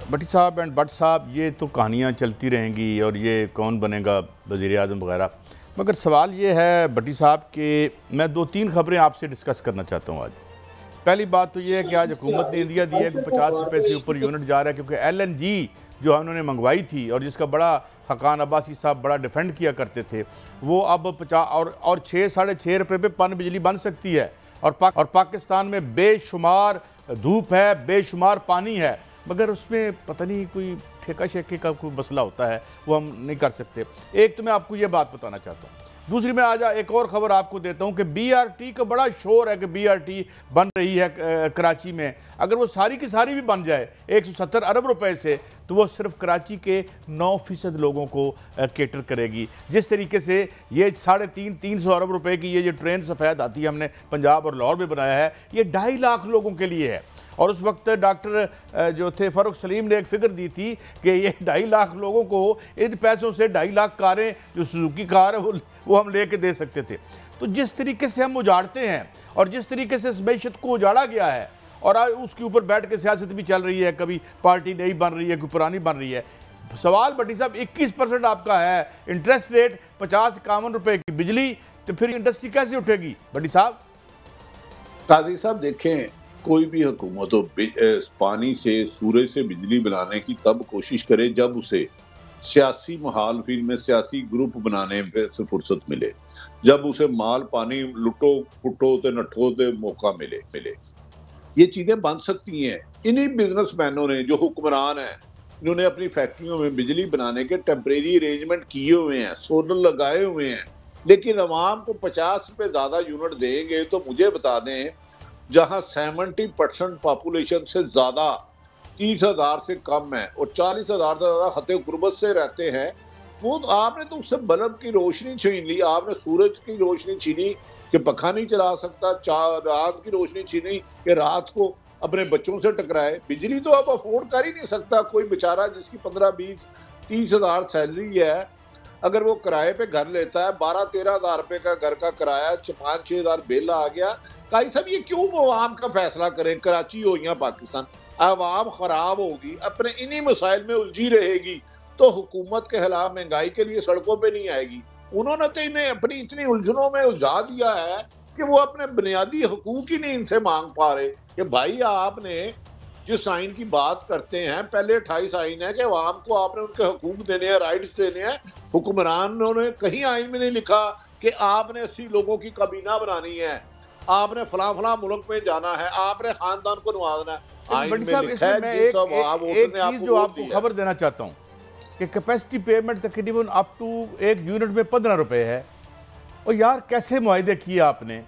भट्टी साहब एंड भट्ट साहब, ये तो कहानियाँ चलती रहेंगी और ये कौन बनेगा वज़ीर-ए-आज़म वगैरह, मगर सवाल ये है भट्टी साहब कि मैं 2-3 खबरें आपसे डिस्कस करना चाहता हूँ आज। पहली बात तो ये है कि आज हुकूमत ने इंदिया दिया है कि 50 रुपये से ऊपर यूनिट जा रहा है, क्योंकि LNG जो उन्होंने मंगवाई थी और जिसका बड़ा हकान अब्बासी साहब बड़ा डिफेंड किया करते थे, वो अब 50 और 6-6.5 रुपये पे पन बिजली बन सकती है। और पाकिस्तान में बेशुमार धूप है, बेशुमार पानी है, मगर उसमें पता नहीं कोई ठेका शेके का कोई मसला होता है, वो हम नहीं कर सकते। एक तो मैं आपको ये बात बताना चाहता हूँ। दूसरी मैं आज एक और ख़बर आपको देता हूँ कि BRT का बड़ा शोर है कि BRT बन रही है कराची में। अगर वो सारी की सारी भी बन जाए 170 अरब रुपए से, तो वो सिर्फ कराची के 9% लोगों को केटर करेगी। जिस तरीके से ये 350 अरब रुपए की ये जो ट्रेन सफ़ेद आती है, हमने पंजाब और लाहौर में बनाया है, ये 2.5 लाख लोगों के लिए है। और उस वक्त डॉक्टर जो थे फ़ारूक सलीम ने एक फ़िगर दी थी कि ये 2.5 लाख लोगों को इन पैसों से 2.5 लाख कारें, जो सुजुकी कार है, वो हम लेके दे सकते थे। तो जिस तरीके से हम उजाड़ते हैं और जिस तरीके से इस मैशत को उजाड़ा गया है, और आज उसके ऊपर बैठ के सियासत भी चल रही है, कभी पार्टी नई बन रही है, कोई पुरानी बन रही है। सवाल भट्टी साहब 21% आपका है इंटरेस्ट रेट, 50-51 रुपए की बिजली, तो फिर इंडस्ट्री कैसे उठेगी भट्टी साहब? काजी साहब देखें, कोई भी हुकूमत हो पानी से, सूरज से बिजली बनाने की तब कोशिश करे जब उसे सियासी मुखालफिन में सियासी ग्रुप बनाने से फुर्सत मिले, जब उसे माल पानी लुटो फुटो ते नठो ते मौका मिले। ये चीजें बन सकती हैं। इन्हीं बिजनेसमैनों ने, जो हुक्मरान हैं, इन्होंने अपनी फैक्ट्रियों में बिजली बनाने के टेम्परेरी अरेंजमेंट किए हुए हैं, सोलर लगाए हुए हैं, लेकिन अवाम को 50 रुपये ज्यादा यूनिट देंगे तो मुझे बता दें, जहां 70% पॉपुलेशन से ज्यादा 30,000 से कम है और 40,000 से ज्यादा खते गुर्बत से रहते हैं, वो तो आपने तो उससे बल्ब की रोशनी छीन ली, आपने सूरज की रोशनी छीनी कि पखा नहीं चला सकता, रात की रोशनी छीनी कि रात को अपने बच्चों से टकराए। बिजली तो अब अफोर्ड कर ही नहीं सकता कोई बेचारा जिसकी 15-20-30,000 सैलरी है, अगर वो किराए पे घर लेता है, 12-13,000 रुपए का घर का किराया, 5-6 हज़ार बिल आ गया। काई साहब ये क्यों अवाम का फैसला करें? कराची हो या पाकिस्तान, अवाम खराब होगी, अपने इन्हीं मसाइल में उलझी रहेगी, तो हुकूमत के खिलाफ महंगाई के लिए सड़कों पे नहीं आएगी। उन्होंने तो इन्हें अपनी इतनी उलझनों में उलझा दिया है कि वो अपने बुनियादी हकूक ही नहीं इनसे मांग पा रहे कि भाई आपने जिस आइन की बात करते हैं, पहले 28 आइन है कि अवाम को आपने उनके हकूक देने हैं, राइट्स देने हैं। हुक्मरानों ने कहीं आइन में नहीं लिखा कि आपने 80 लोगों की काबीना बनानी है, आपने फला मुल्क में जाना है, आपने खानदान को नवाजना है। आइन में लिखा है। मैं एक चीज जो आपको खबर देना चाहता हूँ कि कैपेसिटी पेमेंट तकरीबन अप टू 1 यूनिट में 15 रुपए है। और यार कैसे मुआहदे किए आपने?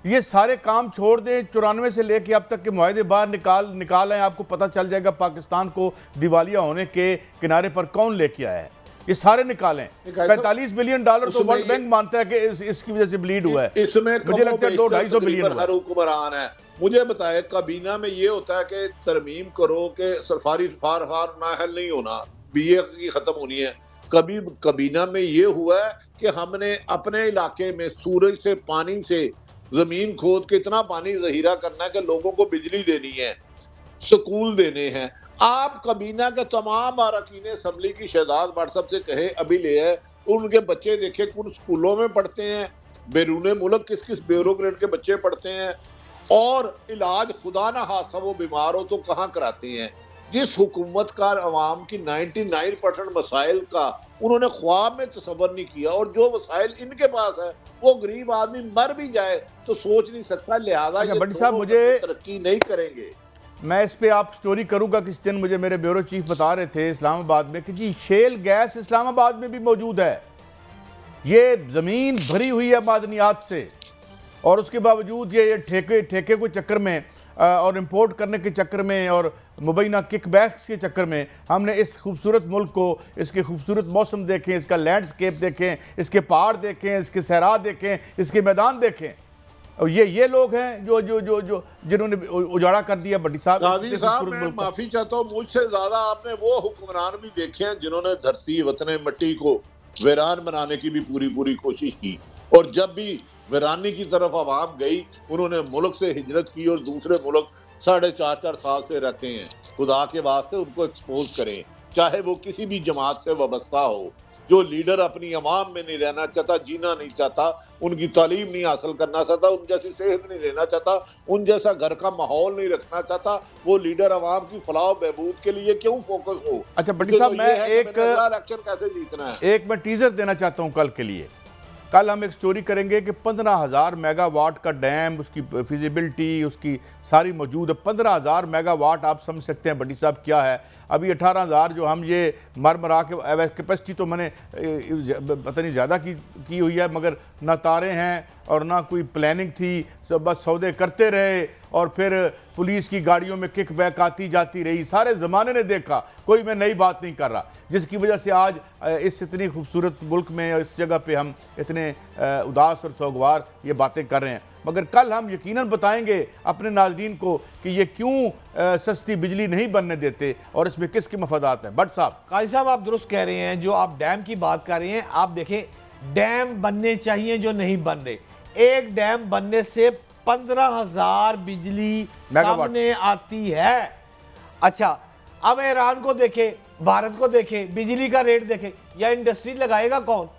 ये सारे काम छोड़ दें, 94 से लेके अब तक के मुआहदे बाहर निकाल आए, आपको पता चल जाएगा पाकिस्तान को दिवालिया होने के किनारे पर कौन लेके आया है। ये सारे निकालें। 45 बिलियन डॉलर तो वर्ल्ड बैंक मानता है कि इसकी वजह से ब्लीड हुआ है। इसमें मुझे लगता है 200-250 बिलियन हर हुक्मरान है। मुझे बताए, काबीना में ये होता है कि तरमीम करो कि सफारी फारहार नाहल नहीं होना, BA की खत्म होनी है। कभी काबीना में ये हुआ है कि हमने अपने इलाके में सूरज से, पानी से जमीन खोद के इतना पानी जहीरा करना है कि लोगों को बिजली देनी है, स्कूल देने हैं। आप काबीना के तमाम अरकान असम्बली की शहजाद व्हाट्सएप से कहे अभी ले है, उनके बच्चे देखे कुछ स्कूलों में पढ़ते हैं, बैरून मुल्क किस किस ब्यूरोक्रेट के बच्चे पढ़ते हैं, और इलाज खुदा ना हादसा वो बीमार हो तो कहाँ कराते हैं। जिस हुकूमत का अवाम की 99% मसाइल का उन्होंने ख्वाब में तसव्वुर नहीं किया, और जो वसाइल इनके पास है वो गरीब आदमी मर भी जाए तो सोच नहीं सकता, लिहाजा भट्टी साहब मुझे तरक्की नहीं करेंगे। मैं इस पे आप स्टोरी करूंगा। किस दिन मुझे मेरे ब्यूरो चीफ बता रहे थे इस्लामाबाद में कि जी शेल गैस इस्लामाबाद में भी मौजूद है। ये ज़मीन भरी हुई है मादनियात से, और उसके बावजूद ये ठेके के चक्कर में और इंपोर्ट करने के चक्कर में और मुबैना किकबैक्स के चक्कर में हमने इस खूबसूरत मुल्क को, इसके खूबसूरत मौसम देखें, इसका लैंडस्केप देखें, इसके पहाड़ देखें, इसके सहरा देखें, इसके मैदान देखें, और ये लोग हैं जो जो जो जो जिन्होंने उजाड़ा कर दिया। भट्टी साहब, मैं माफी चाहता हूँ, मुझसे ज्यादा आपने वो हुक्मरान भी देखे हैं जिन्होंने धरती वतन मट्टी को वीरान बनाने की भी पूरी कोशिश की, और जब भी वीरानी की तरफ आवाम गई, उन्होंने मुल्क से हिजरत की और दूसरे मुल्क 4.5 साल से रहते हैं। खुदा के वास्ते उनको एक्सपोज करें, चाहे वो किसी भी जमात से वाबस्ता हो। जो लीडर अपनी अवाम में नहीं रहना चाहता, जीना नहीं चाहता, उनकी तालीम नहीं हासिल करना चाहता, उन जैसी सेहत नहीं लेना चाहता, उन जैसा घर का माहौल नहीं रखना चाहता, वो लीडर अवाम की फलाह बहबूद के लिए क्यों फोकस हो? अच्छा भट्टी साहब, मैं एक इलेक्शन कैसे जीतना है, एक मैं टीजर देना चाहता हूं कल के लिए। कल हम एक स्टोरी करेंगे कि 15,000 मेगावाट का डैम, उसकी फिजिबिलिटी, उसकी सारी मौजूद है। 15,000 मेगावाट आप समझ सकते हैं भट्टी साहब क्या है। अभी 18,000 जो हम ये मरा के कैपेसिटी तो मैंने पता नहीं ज़्यादा की हुई है, मगर ना तारे हैं और ना कोई प्लानिंग थी, सब बस सौदे करते रहे और फिर पुलिस की गाड़ियों में किक बैक आती जाती रही। सारे ज़माने ने देखा, कोई मैं नई बात नहीं कर रहा, जिसकी वजह से आज इस इतनी खूबसूरत मुल्क में और इस जगह पे हम इतने उदास और सोगवार ये बातें कर रहे हैं। मगर कल हम यकीनन बताएंगे अपने नाज़रीन को कि ये क्यों सस्ती बिजली नहीं बनने देते और इसमें किसके मफादात हैं। भट्ट साहब, काजी साहब आप दुरुस्त कह रहे हैं। जो आप डैम की बात कर रहे हैं, आप देखें डैम बनने चाहिए जो नहीं बन रहे। एक डैम बनने से 15,000 बिजली सामने आती है। अच्छा, अब ईरान को देखे, भारत को देखे, बिजली का रेट देखे, या इंडस्ट्री लगाएगा कौन?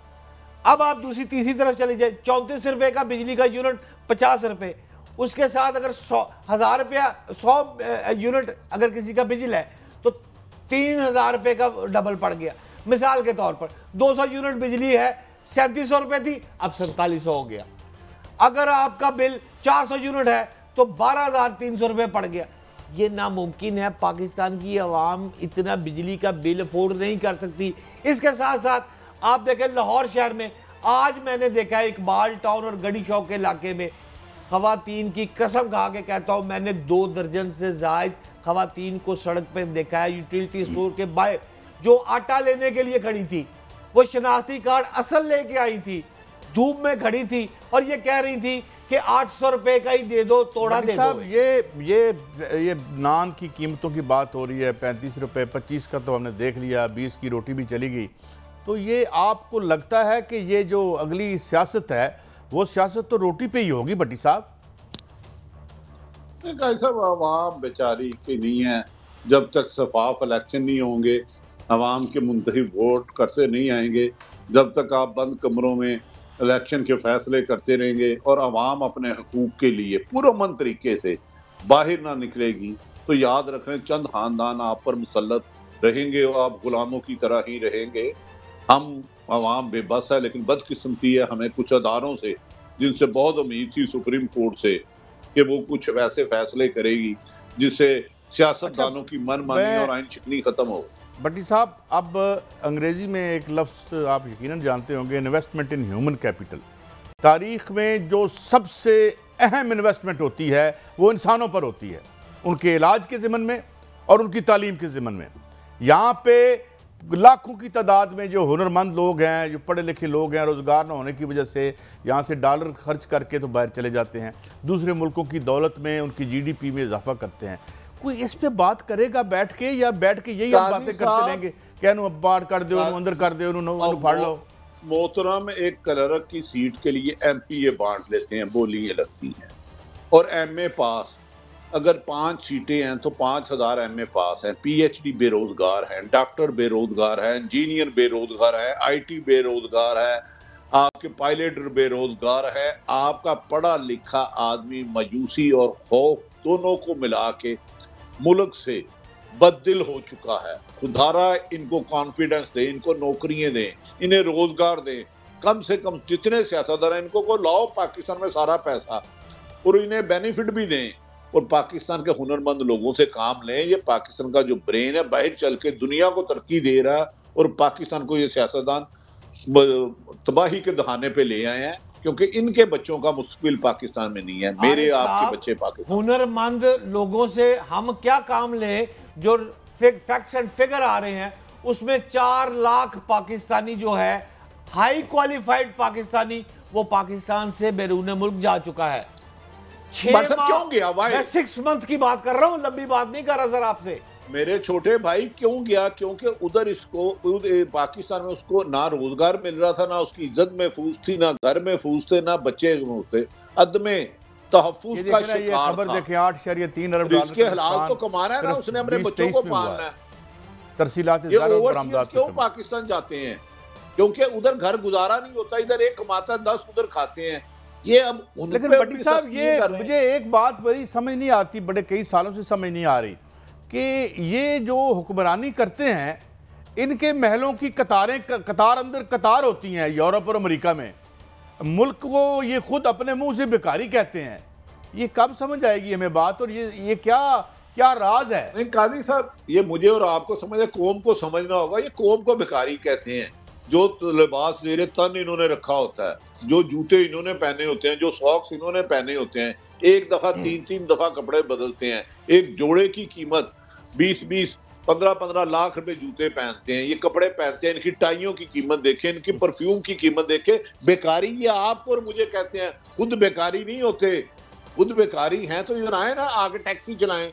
अब आप दूसरी तीसरी तरफ चले जाए, 34 रुपए का बिजली का यूनिट, 50 रुपए, उसके साथ अगर 1,000 रुपया 100 यूनिट अगर किसी का बिजली है तो 3,000 रुपए का डबल पड़ गया। मिसाल के तौर पर 200 यूनिट बिजली है, 3700 रुपए थी, अब 4700 हो गया। अगर आपका बिल 400 यूनिट है तो 12,300 रुपए पड़ गया। ये नामुमकिन है, पाकिस्तान की आवाम इतना बिजली का बिल अफोर्ड नहीं कर सकती। इसके साथ साथ आप देखें लाहौर शहर में, आज मैंने देखा है इकबाल टाउन और गड़ी चौक के इलाके में खवातीन की कसम खा के कहता हूं, मैंने 2 दर्जन से जायद खवातीन को सड़क पे देखा है, यूटिलिटी स्टोर के बाहर, जो आटा लेने के लिए खड़ी थी, वो शनाख्ती कार्ड असल लेके आई थी, धूप में खड़ी थी और ये कह रही थी कि 800 रुपए का ही दे दो, तोड़ा दे दो। ये नान की कीमतों की बात हो रही है, 35 रुपए, 25 का तो हमने देख लिया, 20 की रोटी भी चली गई। तो ये आपको लगता है कि ये जो अगली सियासत है वो सियासत तो रोटी पे ही होगी भट्टी साहब? ऐसा आवाम बेचारी की नहीं है, जब तक शफाफ इलेक्शन नहीं होंगे, आवाम के मुंतखब वोट करते नहीं आएंगे, जब तक आप बंद कमरों में इलेक्शन के फैसले करते रहेंगे और आवाम अपने हकूक के लिए पुरअमन तरीके से बाहर ना निकलेगी, तो याद रखें चंद खानदान आप पर मुसल्लत रहेंगे और आप गुलामों की तरह ही रहेंगे। हम आवाम बेबस है, लेकिन बदकिस्मती है हमें कुछ अदारों से, जिनसे बहुत उम्मीद थी सुप्रीम कोर्ट से कि वो कुछ वैसे फैसले करेगी जिससे सियासतदानों की मनमानी और आइन शिकनी खत्म हो। भट्टी साहब, अब अंग्रेजी में एक लफ्ज़ आप यकीनन जानते होंगे, इन्वेस्टमेंट इन ह्यूमन कैपिटल। तारीख में जो सबसे अहम इन्वेस्टमेंट होती है वो इंसानों पर होती है, उनके इलाज के ज़िमन में और उनकी तालीम के ज़िमन में। यहाँ पे लाखों की तादाद में जो हुनरमंद लोग हैं, जो पढ़े लिखे लोग हैं, रोज़गार न होने की वजह से यहाँ से डॉलर खर्च करके तो बाहर चले जाते हैं, दूसरे मुल्कों की दौलत में, उनकी GDP में इजाफा करते हैं। कोई इस पे बात करेगा बैठ के, या बैठ के यही हम बातें करते रहेंगे कहनो अब बाहर कर दो, अंदर कर दो, फाड़ लो? मोहतरम, एक क्लर्क की सीट के लिए MPA बांट लेते हैं, बोलियां लगती हैं, और MA पास अगर 5 सीटें हैं तो 5,000 MA पास हैं, PhD बेरोजगार हैं, डॉक्टर बेरोजगार हैं, इंजीनियर बेरोजगार है, IT बेरोजगार है, आपके पायलट बेरोजगार है, आपका पढ़ा लिखा आदमी मायूसी और खौफ दोनों को मिला के मुल्क से बददिल हो चुका है। खुदारा इनको कॉन्फिडेंस दें, इनको नौकरियां दें, इन्हें रोजगार दें। कम से कम जितने सियासतदान हैं इनको को लाओ पाकिस्तान में सारा पैसा और इन्हें बेनिफिट भी दें और पाकिस्तान के हुनरमंद लोगों से काम लें। ये पाकिस्तान का जो ब्रेन है बाहर चल के दुनिया को तरक्की दे रहा है और पाकिस्तान को ये सियासतदान तबाही के दहाने पे ले आए हैं, क्योंकि इनके बच्चों का मुस्तकबिल पाकिस्तान में नहीं है। मेरे आपके बच्चे पाकिस्तान। हुनरमंद लोगों से हम क्या काम लें? जो फैक्ट्स एंड फिगर आ रहे हैं उसमें 4 लाख पाकिस्तानी जो है हाई क्वालिफाइड पाकिस्तानी, वो पाकिस्तान से बैरून मुल्क जा चुका है। 6 माह क्यों गया भाई? मैं 6 मंथ की बात कर रहा हूं, लंबी बात नहीं कर रहा सर आपसे। मेरे छोटे भाई क्यों गया? क्योंकि उधर इसको पाकिस्तान में उसको ना रोजगार मिल रहा था, ना उसकी इज्जत महफूज थी, ना घर महफूज थे, ना बच्चे महफूज थे। अदमे तहफ्फुज़ का शिकार खबर था। देखें 8.3 अरब और इसके हलाल तो कमाना है ना, उसने अपने बच्चों को पालना है। तरसीलात ये ओवरसीज क्यों पाकिस्तान जाते हैं? क्योंकि उधर घर गुजारा नहीं होता, इधर एक कमाता है 10 उधर खाते हैं। ये अब लेकिन भट्टी साहब, ये मुझे एक बात बड़ी समझ नहीं आती, बड़े कई सालों से समझ नहीं आ रही कि ये जो हुक्मरानी करते हैं, इनके महलों की कतारें कतार अंदर कतार होती हैं यूरोप और अमेरिका में, मुल्क को ये खुद अपने मुंह से बेकारी कहते हैं। ये कब समझ आएगी हमें बात, और ये क्या क्या राज है? नहीं काजी साहब, ये मुझे और आपको समझ है, कौम को समझना होगा। ये कौम को बेकारी कहते हैं। जो लिबास जेरे तन इन्होंने रखा होता है, जो जूते इन्होंने पहने होते हैं, जो सॉक्स इन्होंने पहने होते हैं, एक दफा 3-3 दफा कपड़े बदलते हैं, एक जोड़े की कीमत 20-20 15-15 लाख रुपए जूते पहनते हैं, ये कपड़े पहनते हैं, इनकी टाइयों की कीमत देखें, इनकी परफ्यूम की कीमत देखें। बेकारी ये आपको और मुझे कहते हैं, खुद बेकारी नहीं होते। खुद बेकारी हैं तो इधर आए ना, आगे टैक्सी चलाएं।